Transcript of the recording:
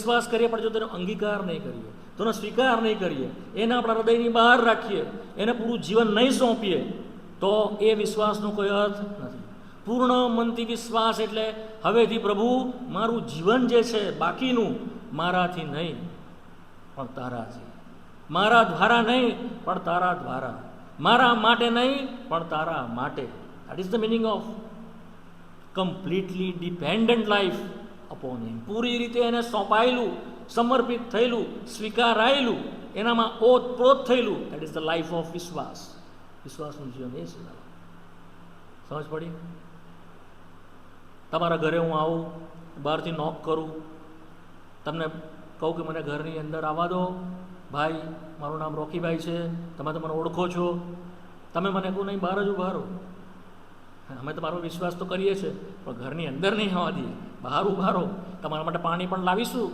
વિશ્વાસ કરીએ પણ જો તેનો અંગીકાર નહીં કરીએ, તેનો સ્વીકાર નહીં કરીએ, એને આપણા હૃદયની બહાર રાખીએ, એને પૂરું જીવન નહીં સોંપીએ, તો એ વિશ્વાસનો કોઈ અર્થ નથી. પૂર્ણ મનથી વિશ્વાસ એટલે હવેથી પ્રભુ મારું જીવન જે છે બાકીનું મારાથી નહીં પણ તારાથી, મારા દ્વારા નહીં પણ તારા દ્વારા, મારા માટે નહીં પણ તારા માટે. That is the meaning of completely dependent life upon him. પૂરી રીતે એને સોંપાયેલું, સમર્પિત થયેલું, સ્વીકારાયેલું, એનામાં ઓતપ્રોત થયેલું. That is the life of વિશ્વાસ. વિશ્વાસનું જીવન એ છે. સમજ પડી? તમારા ઘરે હું આવું, બહારથી નોક કરું, તમને કહું કે મને ઘરની અંદર આવવા દો, ભાઈ મારું નામ રોકીભાઈ છે, તમે તો મને ઓળખો છો, તમે મને કહું નહીં બહાર જ ઉભા રહો. અમે તમારો વિશ્વાસ તો કરીએ છીએ પણ ઘરની અંદર નહીં આવવા દઈએ, બહાર ઉભા રહો, તમારા માટે પાણી પણ લાવીશું,